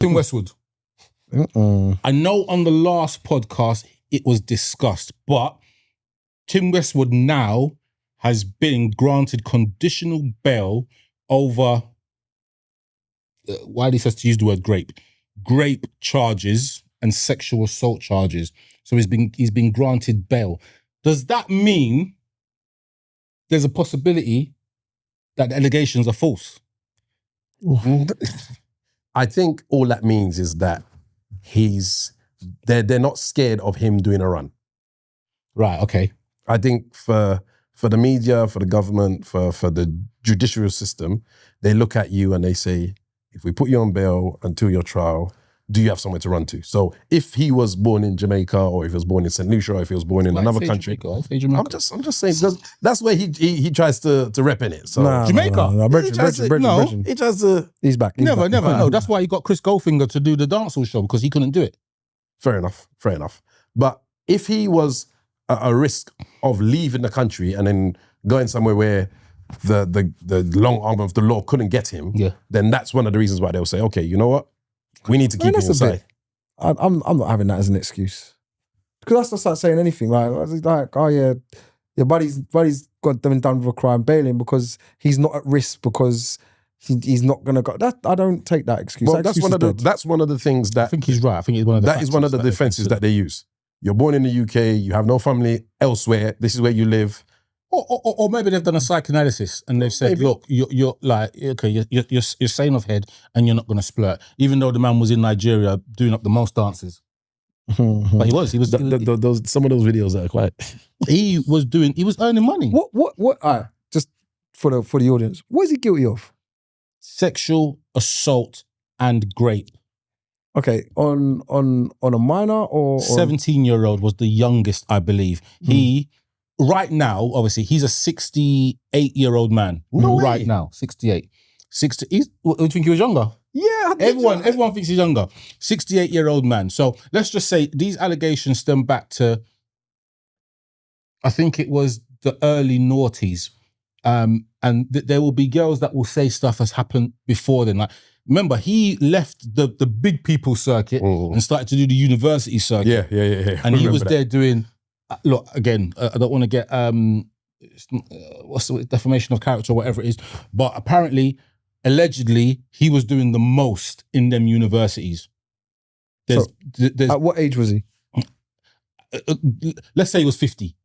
Tim Westwood. I know on the last podcast it was discussed, but Tim Westwood now has been granted conditional bail over, why he says to use the word grape charges and sexual assault charges. So he's been granted bail. Does that mean there's a possibility that the allegations are false? I think all that means is that they're not scared of him doing a run. Right, okay. I think for the media, for the government, for the judicial system, they look at you and they say, if we put you on bail until your trial, do you have somewhere to run to? So if he was born in Jamaica, or if he was born in St. Lucia, or if he was born in another country, I'm just saying that's where he tries to rep in it. So Jamaica, he's back. Never. No, that's why he got Chris Goldfinger to do the dancehall show, because he couldn't do it. Fair enough. But if he was a risk of leaving the country and then going somewhere where the long arm of the law couldn't get him, then that's one of the reasons why they'll say, okay, you know what? We need to keep him inside. I'm not having that as an excuse. Because that's just like saying anything. Like, oh yeah, your buddy's got them done with a crime, bailing because he's not at risk, because he's not gonna go. That I don't take that excuse. Well, that's one of the things that I think he's right. I think it's one of the that is one of the defenses that they use. You're born in the UK, you have no family elsewhere, this is where you live. Or maybe they've done a psychoanalysis and they've said, look, you're like, okay, you're sane of head and you're not going to splurt. Even though the man was in Nigeria doing up the most dances. But he was. Some of those videos that are quite... He was earning money. What just for the audience, what is he guilty of? Sexual assault and grape. Okay, on a minor or... 17-year-old was the youngest, I believe. Right now, obviously, he's a 68-year-old man. No way. Right now, 68. Do you think he was younger? Yeah. Everyone thinks he's younger. 68-year-old man. So let's just say these allegations stem back to, I think it was the early noughties. And there will be girls that will say stuff has happened before then. Like, remember, he left the big people circuit and started to do the university circuit. Yeah. And he was there doing... Look, again, I don't want to get what's the defamation of character or whatever it is, but apparently, allegedly, he was doing the most in them universities. At what age was he? Let's say he was 50.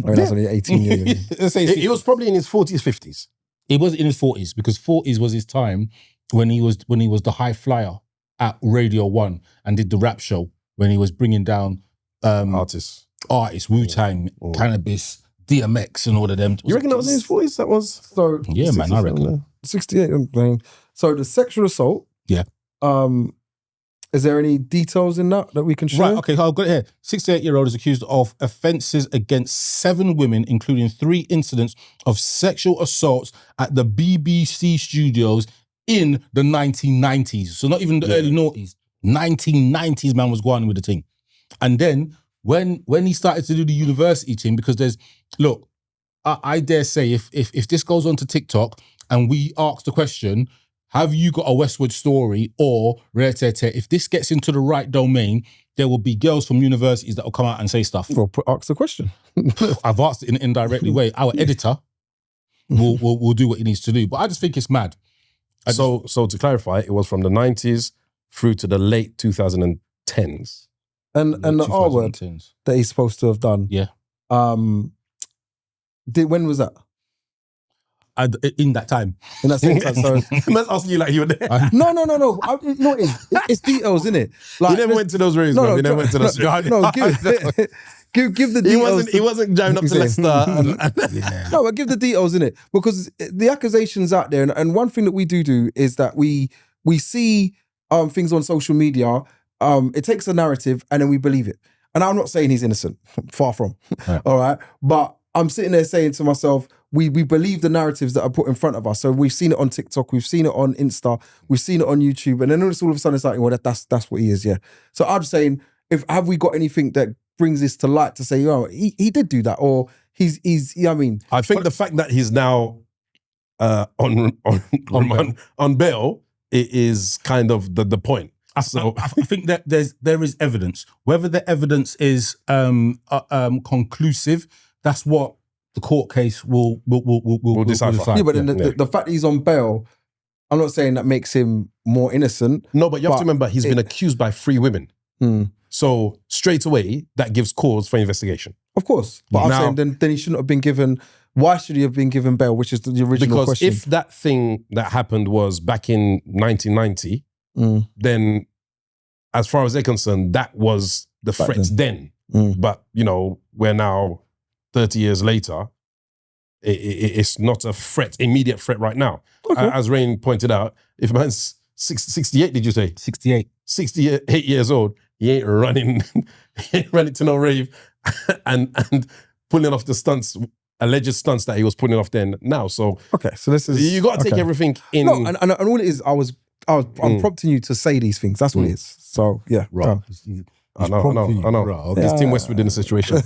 That's only 18 years. Let's say he was probably in his 40s, 50s. He was in his 40s, because 40s was his time when he was the high flyer at Radio 1 and did the rap show when he was bringing down artists, Wu-Tang, Cannabis, DMX and all of them. You reckon that was in his 40s? That was... So, yeah, man, I reckon. 68, I'm playing. So the sexual assault. Yeah. Is there any details in that we can share? Right, okay, I've got it here. 68-year-old is accused of offences against 7 women, including 3 incidents of sexual assaults at the BBC studios in the 1990s. So not even the early noughties. 1990s, man was going with the thing. And then when he started to do the university thing, because I dare say if this goes on to TikTok and we ask the question, have you got a Westwood story or if this gets into the right domain, there will be girls from universities that will come out and say stuff. Well, ask the question. I've asked it in an indirect way. Our editor will do what he needs to do. But I just think it's mad. So to clarify, it was from the 90s through to the late 2010s. And the R word that he's supposed to have done. Yeah. When was that? In that time. In that same time. So let's ask you like you were there. No. It's details, isn't it? Like, you never went to those rooms, man. You never went to those rooms. Give the details. He wasn't driving up to Leicester. No, but give the details, innit? Because the accusations out there, and one thing that we do is that we see things on social media. It takes a narrative and then we believe it. And I'm not saying he's innocent, far from. Right. All right. But I'm sitting there saying to myself, we believe the narratives that are put in front of us. So we've seen it on TikTok, we've seen it on Insta, we've seen it on YouTube, and then all of a sudden it's like, well, that's what he is, yeah. So I'm saying, have we got anything that brings this to light to say, oh, he did do that, or he's I mean. I think the fact that he's now on bail it is kind of the point. I think that there is evidence. Whether the evidence is conclusive, that's what the court case will decipher. Yeah, but then the fact that he's on bail, I'm not saying that makes him more innocent. No, but you have to remember he's been accused by 3 women. So straight away, that gives cause for investigation. Of course. But I'm saying then he shouldn't have been given, why should he have been given bail, which is the original question. Because if that thing that happened was back in 1990, then as far as they're concerned, that was the threat then. But, you know, we're now 30 years later, it's not a threat, immediate threat right now. Okay. As Rain pointed out, if man's 68, did you say? 68. 68 years old, he ain't running to no rave and pulling off the stunts, alleged stunts that he was pulling off then now. So okay, so this is, you got to take everything in. No, and all it is, I'm prompting you to say these things. That's what it is. So yeah, right. I know. Bro. It's Tim Westwood in the situation.